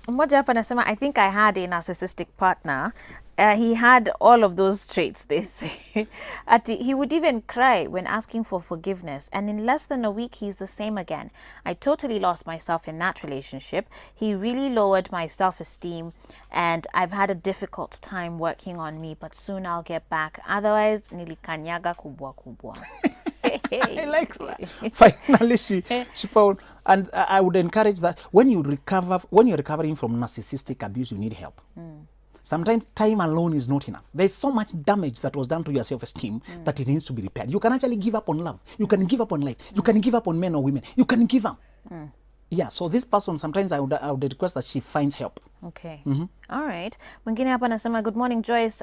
Mmoja hapa anasema, I think I had a narcissistic partner. He had all of those traits, they say. He would even cry when asking for forgiveness, and in less than a week, he's the same again. I totally lost myself in that relationship. He really lowered my self-esteem, and I've had a difficult time working on me, but soon I'll get back. Otherwise, nilikanyaga kubwa kubwa. I like that. Finally, she found, and I would encourage that when you're recovering from narcissistic abuse, you need help. Sometimes time alone is not enough. There's so much damage that was done to your self-esteem that it needs to be repaired. You can actually give up on love. You can give up on life. You can give up on men or women. You can give up. Yeah, so this person, sometimes I would request that she finds help. Okay. All right. Mwingine hapa nasema, good morning, Joyce.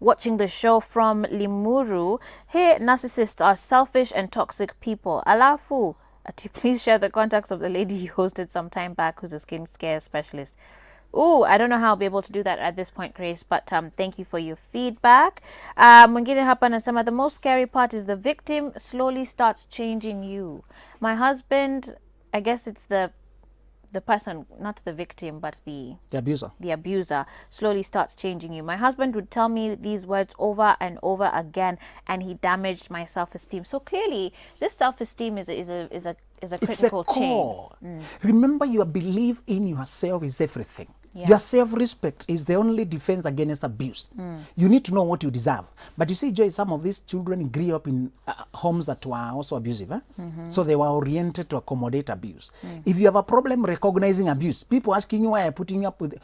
Watching the show from Limuru. Hey, narcissists are selfish and toxic people. Alafu, please share the contacts of the lady you hosted some time back who's a skin care specialist. Ooh, I don't know how I'll be able to do that at this point, Grace, but thank you for your feedback. Mwingine hapa nasema, the most scary part is the victim slowly starts changing you. My husband, I guess it's the person, not the victim, but the abuser slowly starts changing you. My husband would tell me these words over and over again, and he damaged my self-esteem. So clearly, this self-esteem is a critical core. Remember, your belief in yourself is everything. Yeah. Your self-respect is the only defense against abuse. You need to know what you deserve. But you see, Joy, some of these children grew up in homes that were also abusive. So they were oriented to accommodate abuse. If you have a problem recognizing abuse, people asking you, why are you putting up with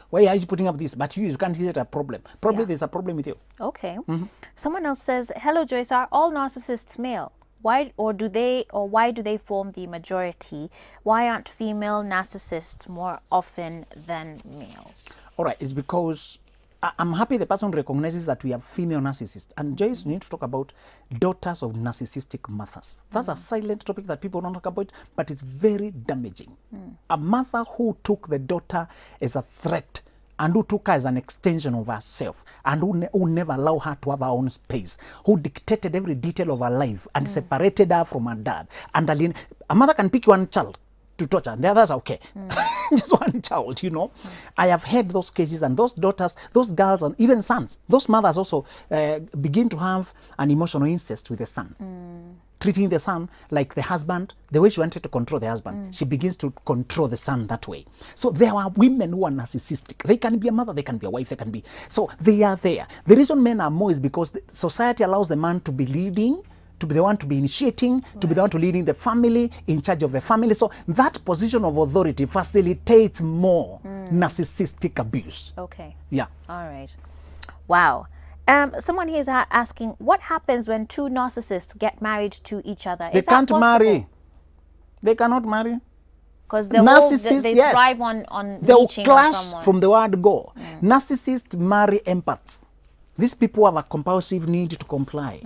this? But you can't see it a problem. Probably there's a problem with you. Okay. Someone else says, hello, Joyce, are all narcissists male? Why do they form the majority? Why aren't female narcissists more often than males? All right, it's because I'm happy the person recognizes that we have female narcissists. And Joyce, we need to talk about daughters of narcissistic mothers. That's a silent topic that people don't talk about, but it's very damaging. A mother who took the daughter as a threat and who took her as an extension of herself, and who never allowed her to have her own space, who dictated every detail of her life and separated her from her dad. And a mother can pick one child to torture, and the others are okay. Just one child, you know. I have heard those cases, and those daughters, those girls, and even sons, those mothers also begin to have an emotional incest with the son. Treating the son like the husband, the way she wanted to control the husband, she begins to control the son that way. So there are women who are narcissistic. They can be a mother, they can be a wife, they can be. So they are there. The reason men are more is because society allows the man to be leading, to be the one to be initiating, to be the one to leading the family, in charge of the family. So that position of authority facilitates more narcissistic abuse. Okay. Yeah. All right. Wow. Someone here is asking, what happens when two narcissists get married to each other? They can't marry. They cannot marry. Because they thrive on they will leeching clash on someone. from the word go. Narcissists marry empaths. These people have a compulsive need to comply.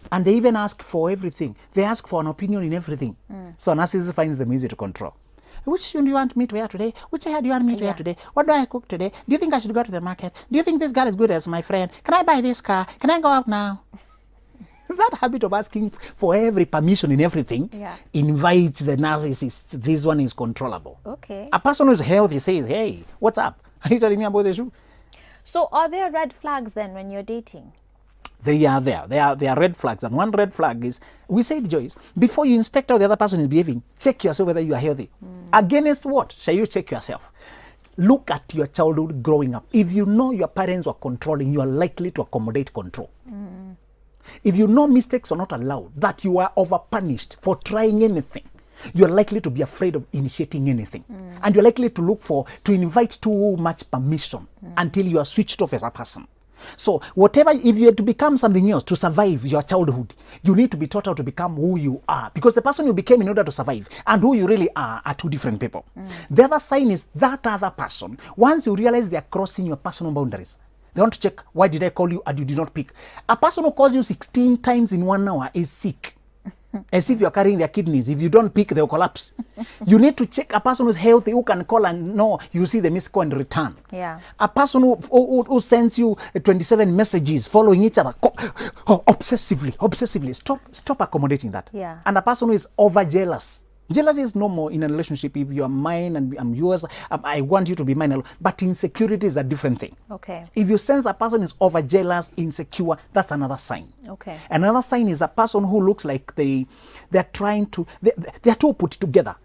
And they even ask for everything. They ask for an opinion in everything. So narcissist finds them easy to control. Which shoe do you want me to wear today? Which hair do you want me to wear today? What do I cook today? Do you think I should go to the market? Do you think this girl is good as my friend? Can I buy this car? Can I go out now? That habit of asking for every permission in everything invites the narcissist. This one is controllable. Okay. A person who is healthy says, hey, what's up? Are you telling me about the shoe? So are there red flags then when you're dating? They are there. They are red flags. And one red flag is, we said, Joyce, before you inspect how the other person is behaving, check yourself whether you are healthy. Against what? Shall you check yourself? Look at your childhood growing up. If you know your parents were controlling, you are likely to accommodate control. If you know mistakes are not allowed, that you are overpunished for trying anything, you are likely to be afraid of initiating anything. And you're likely to invite too much permission until you are switched off as a person. So whatever, if you are to become something else to survive your childhood, you need to be taught how to become who you are, because the person you became in order to survive and who you really are two different people. The other sign is that other person, once you realize they are crossing your personal boundaries, they want to check, why did I call you and you did not pick? A person who calls you 16 times in 1 hour is sick. As if you're carrying their kidneys. If you don't pick, they'll collapse. You need to check a person who's healthy, who can call and know you see the missed call and return. Yeah. A person who sends you 27 messages following each other obsessively. Stop accommodating that. Yeah. And a person who is over jealous Jealousy is normal in a relationship. If you are mine and I'm yours, I want you to be mine. But insecurity is a different thing. Okay. If you sense a person is over jealous, insecure, that's another sign. Okay. Another sign is a person who looks like they're trying to, they're too put together.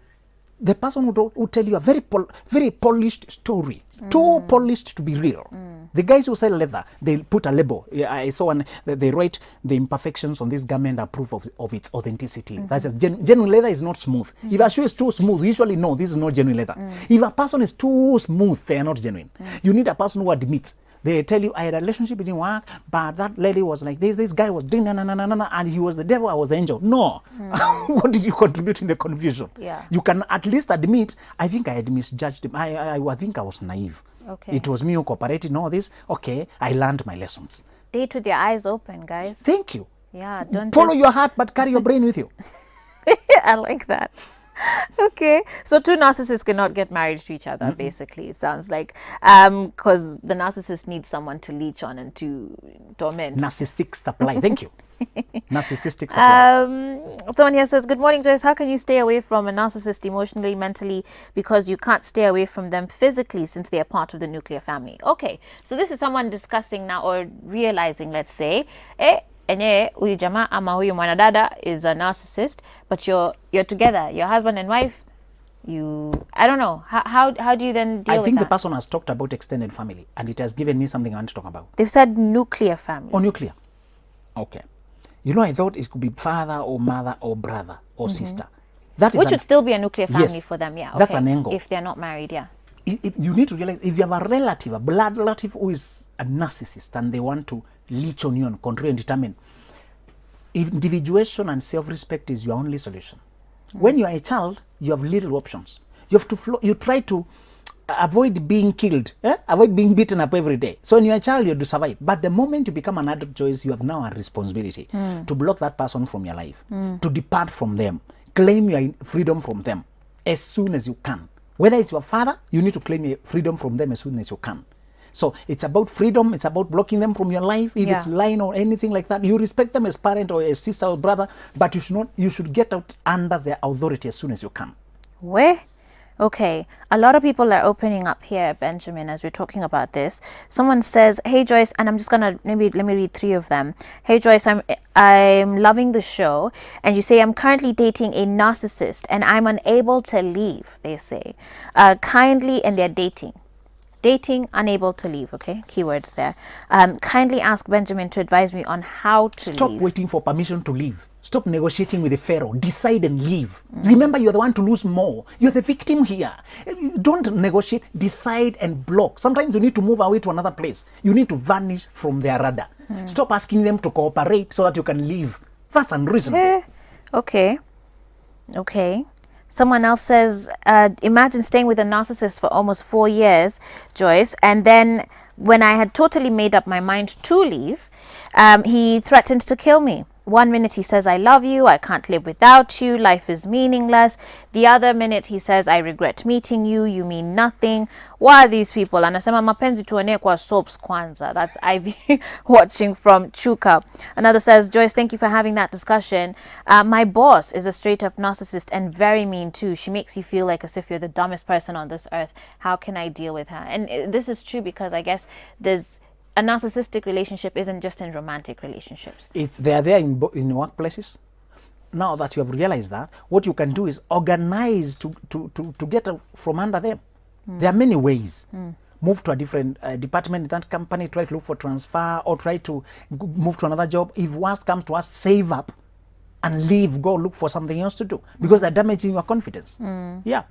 The person who tell you a very polished story, too polished to be real. The guys who sell leather, they put a label. I saw one, they write the imperfections on this garment are proof of its authenticity. That's just genuine leather is not smooth. If a shoe is too smooth, usually no, this is not genuine leather. If a person is too smooth, they are not genuine. You need a person who admits. They tell you, I had a relationship, it didn't work, but that lady was like this guy was doing and he was the devil, I was the angel. No. What did you contribute in the confusion? Yeah. You can at least admit, I think I had misjudged him. I think I was naive. Okay. It was me who cooperated in all this. Okay, I learned my lessons. Date with your eyes open, guys. Thank you. Yeah, don't Follow just... your heart, but carry your brain with you. I like that. Okay, so two narcissists cannot get married to each other, basically, it sounds like, because the narcissist needs someone to leech on and to torment. Narcissistic supply. Thank you. Narcissistic supply. Someone here says, good morning, Joyce. How can you stay away from a narcissist emotionally, mentally, because you can't stay away from them physically since they are part of the nuclear family? Okay, so this is someone discussing now or realizing, let's say, huyu jamaa ama huyu mwanadada is a narcissist, but you're together, your husband and wife. I don't know. How do you then deal with that? I think the person has talked about extended family, and it has given me something I want to talk about. They've said nuclear family. Oh, nuclear. Okay. You know, I thought it could be father or mother or brother or sister. That is which would still be a nuclear family, yes, for them, yeah. Okay. That's an angle. If they're not married, yeah. You need to realize, if you have a relative, a blood relative who is a narcissist and they want to leech on you and control and determine, individuation and self-respect is your only solution. When you are a child, you have little options. You have to you try to avoid being killed, avoid being beaten up every day. So when you're a child, you have to survive. But the moment you become an adult, Joyce, you have now a responsibility to block that person from your life, to depart from them, claim your freedom from them as soon as you can. Whether it's your father, you need to claim your freedom from them as soon as you can. So it's about freedom. It's about blocking them from your life. If it's lying or anything like that, you respect them as parent or as sister or brother, but you should get out under their authority as soon as you can. Where? Okay, a lot of people are opening up here, Benjamin, as we're talking about this. Someone says, hey Joyce, and I'm just gonna let me read 3 of them. Hey Joyce, I'm loving the show, and you say I'm currently dating a narcissist and I'm unable to leave, they say. Kindly, and they're dating, unable to leave. Okay, keywords there. Kindly ask Benjamin to advise me on how to leave. Stop waiting for permission to leave. Stop negotiating with the pharaoh. Decide and leave. Remember, you're the one to lose more. You're the victim here. Don't negotiate. Decide and block. Sometimes you need to move away to another place. You need to vanish from their radar. Stop asking them to cooperate so that you can leave. That's unreasonable. Okay. Someone else says, imagine staying with a narcissist for almost 4 years, Joyce, and then when I had totally made up my mind to leave, he threatened to kill me. 1 minute he says, I love you, I can't live without you, life is meaningless. The other minute he says, I regret meeting you, you mean nothing. Why are these people? Anasema mapenzi tuone kwa soaps kwanza. That's Ivy watching from Chuka. Another says, Joyce, thank you for having that discussion. My boss is a straight up narcissist and very mean too. She makes you feel like as if you're the dumbest person on this earth. How can I deal with her? And this is true because I guess a narcissistic relationship isn't just in romantic relationships. They are there in workplaces. Now that you have realized that, what you can do is organize to get out from under them. There are many ways. Move to a different department in that company, try to look for transfer, or try to move to another job. If worst comes to us, save up and leave, go look for something else to do, because they're damaging your confidence. Yeah.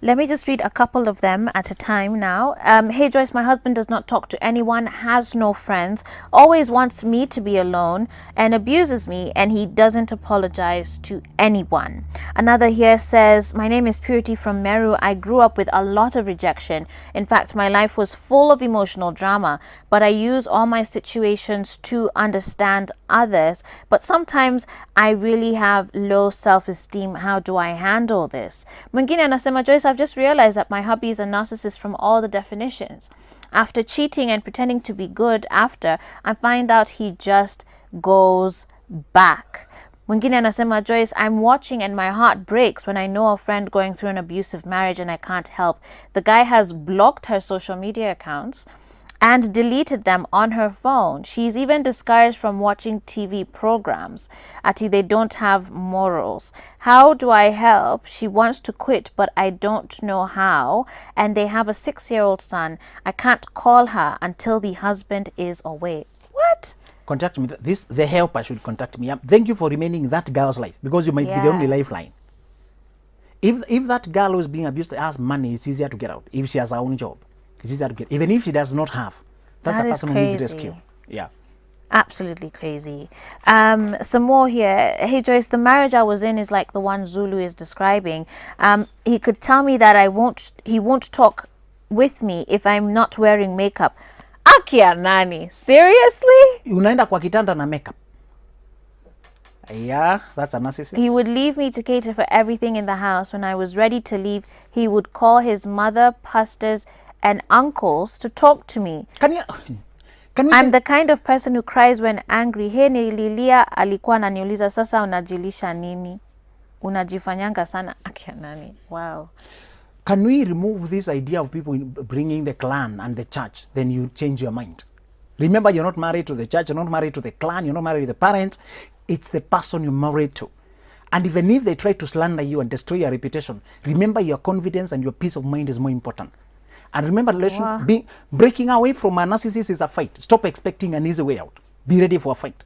Let me just read a couple of them at a time now. Hey Joyce, my husband does not talk to anyone, has no friends, always wants me to be alone and abuses me, and he doesn't apologize to anyone. Another here says, my name is Purity from Meru. I grew up with a lot of rejection. In fact, my life was full of emotional drama, but I use all my situations to understand others. But sometimes I really have low self-esteem. How do I handle this? Mwingine anasema, Joyce, I've just realized that my hubby is a narcissist from all the definitions. After cheating and pretending to be good after, I find out he just goes back. Mwingine anasema, Joyce, I'm watching and my heart breaks when I know a friend going through an abusive marriage and I can't help. The guy has blocked her social media accounts and deleted them on her phone. She's even discouraged from watching TV programs. Ati, they don't have morals. How do I help? She wants to quit, but I don't know how. And they have a 6-year-old son. I can't call her until the husband is away. What? Contact me. The helper should contact me. Thank you for remaining in that girl's life, because you might be the only lifeline. If that girl who's being abused has money, it's easier to get out. If she has her own job, it's easier to get. Even if she does not have, that's That a is person who needs crazy. rescue. Yeah. Absolutely crazy. Some more here. Hey Joyce, the marriage I was in is like the one Zulu is describing. He could tell me that he won't talk with me if I'm not wearing makeup. Akia nani? Seriously? Unaenda kwa kitanda na makeup. Yeah, that's a narcissist. He would leave me to cater for everything in the house. When I was ready to leave, he would call his mother, pastors, and uncles to talk to me. Can we I'm say, the kind of person who cries when angry. He nililia, alikuwa ananiuliza, sasa unajilisha nini? Unajifanyanga sana. Akia nani? Wow. can we remove this idea of people bringing the clan and the church? Then you change your mind. Remember, you're not married to the church, you're not married to the clan, you're not married to the parents. It's the person you're married to. And even if they try to slander you and destroy your reputation, remember your confidence and your peace of mind is more important. And remember, breaking away from a narcissist is a fight. Stop expecting an easy way out. Be ready for a fight.